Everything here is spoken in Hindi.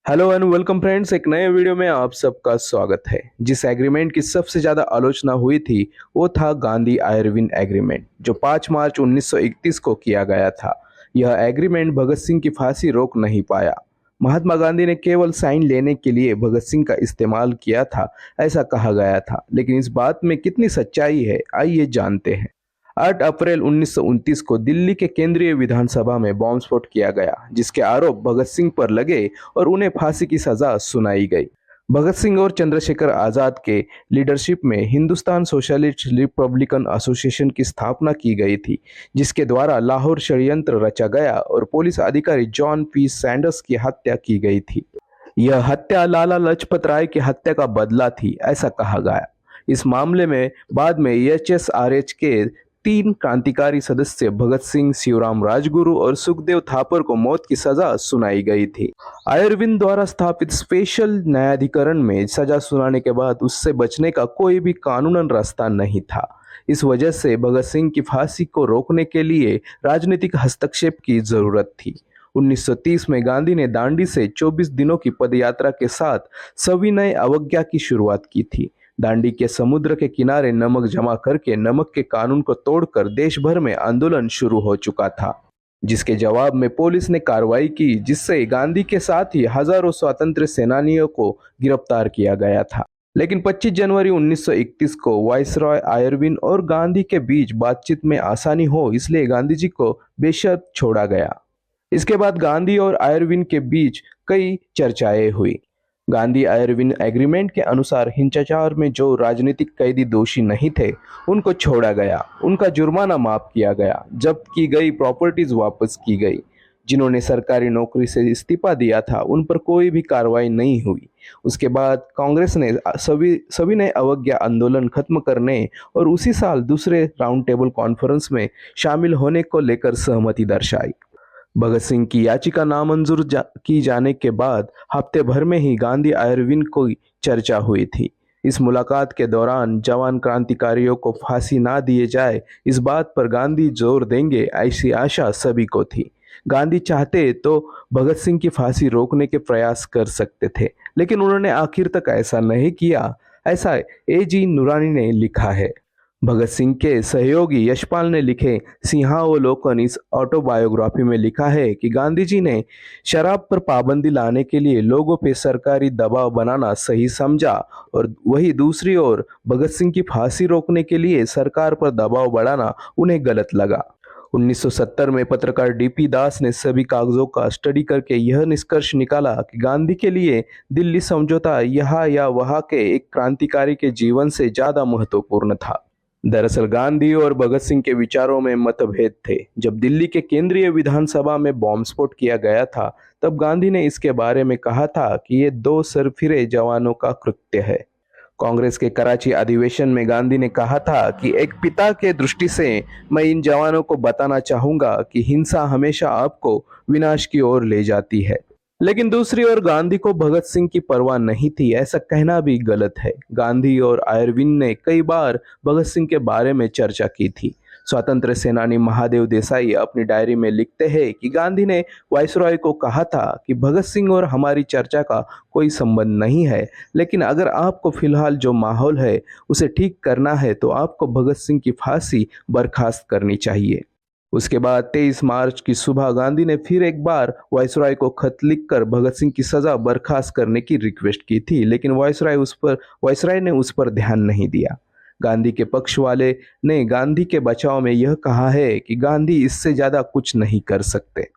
हेलो एंड वेलकम फ्रेंड्स, एक नए वीडियो में आप सबका स्वागत है। जिस एग्रीमेंट की सबसे ज़्यादा आलोचना हुई थी वो था गांधी आयरविन एग्रीमेंट, जो 5 मार्च 1931 को किया गया था। यह एग्रीमेंट भगत सिंह की फांसी रोक नहीं पाया। महात्मा गांधी ने केवल साइन लेने के लिए भगत सिंह का इस्तेमाल किया था, ऐसा कहा गया था। लेकिन इस बात में कितनी सच्चाई है, आइए जानते हैं। 8 अप्रैल 1929 को दिल्ली के केंद्रीय विधानसभा में बॉम्ब स्फोट किया गया, जिसके आरोप भगत सिंह पर लगे और उन्हें फांसी की सजा सुनाई गई। भगत सिंह और चंद्रशेखर आजाद के लीडरशिप में हिंदुस्तान सोशलिस्ट रिपब्लिकन एसोसिएशन की स्थापना की गई थी, जिसके द्वारा लाहौर षड्यंत्र रचा गया और पुलिस अधिकारी जॉन पी सैंडर्स की हत्या की गई थी। यह हत्या लाला लाजपत राय की हत्या का बदला थी, ऐसा कहा गया। इस मामले में बाद में एचएसआरएच के 3 क्रांतिकारी सदस्य भगत सिंह, शिवराम राजगुरु और सुखदेव थापर को मौत की सजा सुनाई गई थी। आयरविन द्वारा स्थापित स्पेशल न्यायाधिकरण में सजा सुनाने के बाद उससे बचने का कोई भी कानूनन रास्ता नहीं था। इस वजह से भगत सिंह की फांसी को रोकने के लिए राजनीतिक हस्तक्षेप की जरूरत थी। 1930 में गांधी ने दांडी से 24 दिनों की पदयात्रा के साथ सविनय अवज्ञा की शुरुआत की थी। दांडी के समुद्र के किनारे नमक जमा करके नमक के कानून को तोड़कर देश भर में आंदोलन शुरू हो चुका था, जिसके जवाब में पुलिस ने कार्रवाई की, जिससे गांधी के साथ ही हजारों स्वतंत्र सेनानियों को गिरफ्तार किया गया था। लेकिन 25 जनवरी 1931 को वायसरॉय आयरविन और गांधी के बीच बातचीत में आसानी हो, इसलिए गांधी जी को बेशर्त छोड़ा गया। इसके बाद गांधी और आयरविन के बीच कई चर्चाएं हुई। गांधी आयरविन एग्रीमेंट के अनुसार हिंसाचार में जो राजनीतिक कैदी दोषी नहीं थे उनको छोड़ा गया, उनका जुर्माना माफ किया गया, जब्त की गई प्रॉपर्टीज वापस की गई। जिन्होंने सरकारी नौकरी से इस्तीफा दिया था उन पर कोई भी कार्रवाई नहीं हुई। उसके बाद कांग्रेस ने सभी ने अवज्ञा आंदोलन खत्म करने और उसी साल दूसरे राउंड टेबल कॉन्फ्रेंस में शामिल होने को लेकर सहमति दर्शाई। भगत सिंह की याचिका नामंजूर की जाने के बाद हफ्ते भर में ही गांधी आयरविन को चर्चा हुई थी। इस मुलाकात के दौरान जवान क्रांतिकारियों को फांसी ना दिए जाए, इस बात पर गांधी जोर देंगे, ऐसी आशा सभी को थी। गांधी चाहते तो भगत सिंह की फांसी रोकने के प्रयास कर सकते थे, लेकिन उन्होंने आखिर तक ऐसा नहीं किया, ऐसा एजी नुरानी ने लिखा है। भगत सिंह के सहयोगी यशपाल ने लिखे सिंहावलोकन इस ऑटोबायोग्राफी में लिखा है कि गांधी जी ने शराब पर पाबंदी लाने के लिए लोगों पे सरकारी दबाव बनाना सही समझा और वही दूसरी ओर भगत सिंह की फांसी रोकने के लिए सरकार पर दबाव बढ़ाना उन्हें गलत लगा। 1970 में पत्रकार डीपी दास ने सभी कागजों का स्टडी करके यह निष्कर्ष निकाला कि गांधी के लिए दिल्ली समझौता यहाँ या वहाँ के एक क्रांतिकारी के जीवन से ज्यादा महत्वपूर्ण था। दरअसल गांधी और भगत सिंह के विचारों में मतभेद थे। जब दिल्ली के केंद्रीय विधानसभा में बॉम्ब स्फोट किया गया था, तब गांधी ने इसके बारे में कहा था कि ये 2 सरफिरे जवानों का कृत्य है। कांग्रेस के कराची अधिवेशन में गांधी ने कहा था कि एक पिता के दृष्टि से मैं इन जवानों को बताना चाहूंगा कि हिंसा हमेशा आपको विनाश की ओर ले जाती है। लेकिन दूसरी ओर गांधी को भगत सिंह की परवाह नहीं थी, ऐसा कहना भी गलत है। गांधी और आयरविन ने कई बार भगत सिंह के बारे में चर्चा की थी। स्वतंत्र सेनानी महादेव देसाई अपनी डायरी में लिखते हैं कि गांधी ने वायसरॉय को कहा था कि भगत सिंह और हमारी चर्चा का कोई संबंध नहीं है, लेकिन अगर आपको फिलहाल जो माहौल है उसे ठीक करना है तो आपको भगत सिंह की फांसी बर्खास्त करनी चाहिए। उसके बाद 23 मार्च की सुबह गांधी ने फिर एक बार वायसरॉय को खत लिखकर भगत सिंह की सजा बर्खास्त करने की रिक्वेस्ट की थी, लेकिन वायसरॉय ने उस पर ध्यान नहीं दिया। गांधी के पक्ष वाले ने गांधी के बचाव में यह कहा है कि गांधी इससे ज्यादा कुछ नहीं कर सकते।